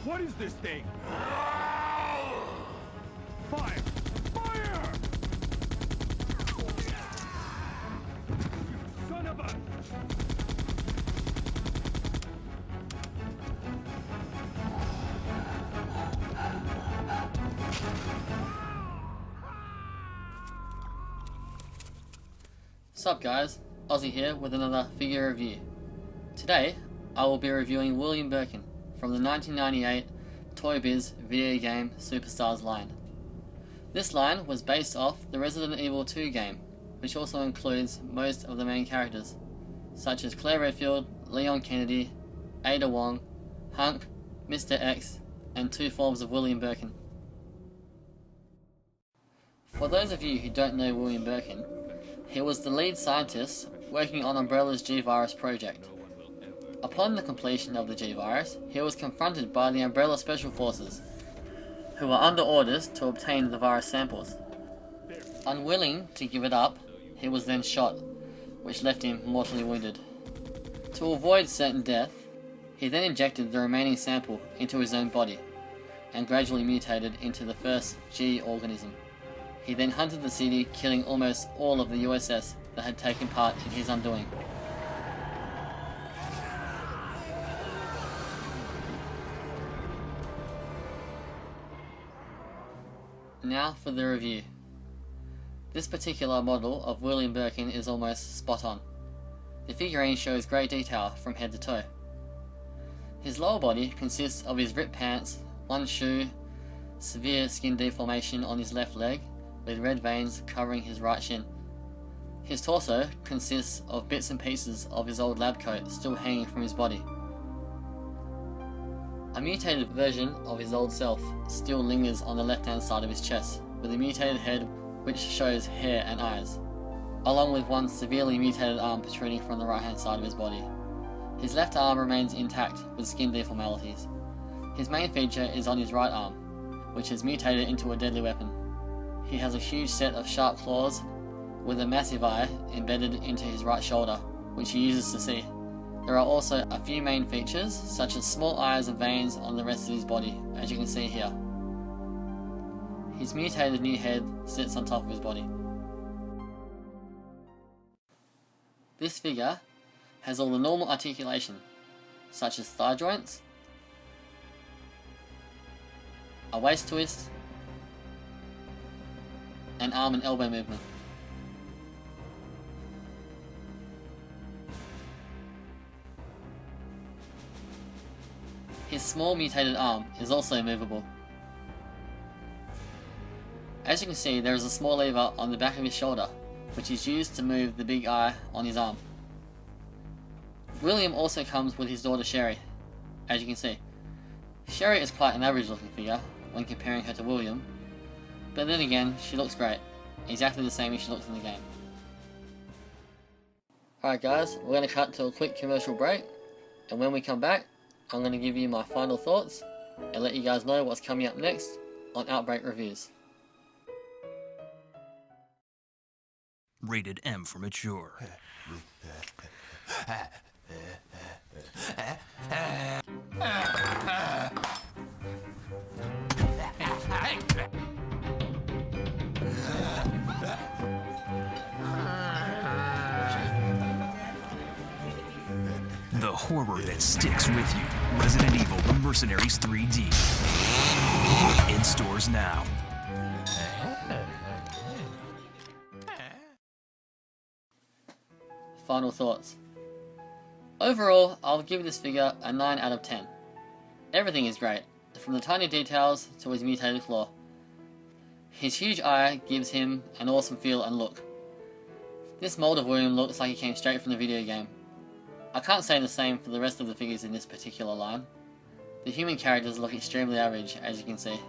What is this thing? Fire! Fire! Son of a... Sup guys, Ozzy here with another figure review. Today, I will be reviewing William Birkin from the 1998 Toy Biz video game Superstars line. This line was based off the Resident Evil 2 game, which also includes most of the main characters, such as Claire Redfield, Leon Kennedy, Ada Wong, Hunk, Mr. X, and 2 forms of William Birkin. For those of you who don't know William Birkin, he was the lead scientist working on Umbrella's G-Virus project. Upon the completion of the G-Virus, he was confronted by the Umbrella Special Forces, who were under orders to obtain the virus samples. Unwilling to give it up, he was then shot, which left him mortally wounded. To avoid certain death, he then injected the remaining sample into his own body, and gradually mutated into the first G organism. He then hunted the city, killing almost all of the USS that had taken part in his undoing. Now for the review. This particular model of William Birkin is almost spot on. The figurine shows great detail from head to toe. His lower body consists of his ripped pants, one shoe, severe skin deformation on his left leg, with red veins covering his right shin. His torso consists of bits and pieces of his old lab coat still hanging from his body. A mutated version of his old self still lingers on the left hand side of his chest, with a mutated head which shows hair and eyes, along with one severely mutated arm protruding from the right hand side of his body. His left arm remains intact with skin deformalities. His main feature is on his right arm, which is mutated into a deadly weapon. He has a huge set of sharp claws with a massive eye embedded into his right shoulder, which he uses to see. There are also a few main features, such as small eyes and veins on the rest of his body, as you can see here. His mutated new head sits on top of his body. This figure has all the normal articulation, such as thigh joints, a waist twist, and arm and elbow movement. His small mutated arm is also movable. As you can see, there is a small lever on the back of his shoulder, which is used to move the big eye on his arm. William also comes with his daughter Sherry, as you can see. Sherry is quite an average looking figure when comparing her to William, but then again, she looks great, exactly the same as she looks in the game. Alright guys, we're going to cut to a quick commercial break, and when we come back, I'm going to give you my final thoughts, and let you guys know what's coming up next on Outbreak Reviews. Rated M for mature. The horror that sticks with you. Resident Evil The Mercenaries 3D. In stores now. Final thoughts. Overall, I'll give this figure a 9 out of 10. Everything is great, from the tiny details to his mutated claw. His huge eye gives him an awesome feel and look. This mold of William looks like he came straight from the video game. I can't say the same for the rest of the figures in this particular line. The human characters look extremely average, as you can see.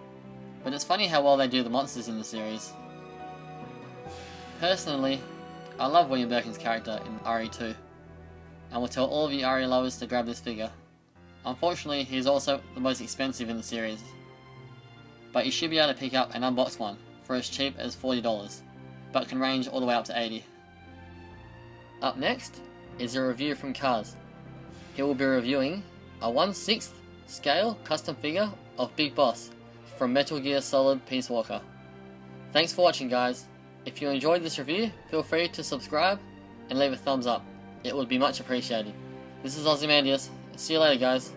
But it's funny how well they do the monsters in the series. Personally, I love William Birkin's character in RE2, and will tell all of you RE lovers to grab this figure. Unfortunately, he is also the most expensive in the series, but you should be able to pick up an unboxed one for as cheap as $40, but can range all the way up to $80. Up next is a review from Cars. He will be reviewing a 1/6 scale custom figure of Big Boss from Metal Gear Solid Peace Walker. Thanks for watching, guys. If you enjoyed this review, feel free to subscribe and leave a thumbs up. It would be much appreciated. This is Ozymandias. See you later, guys.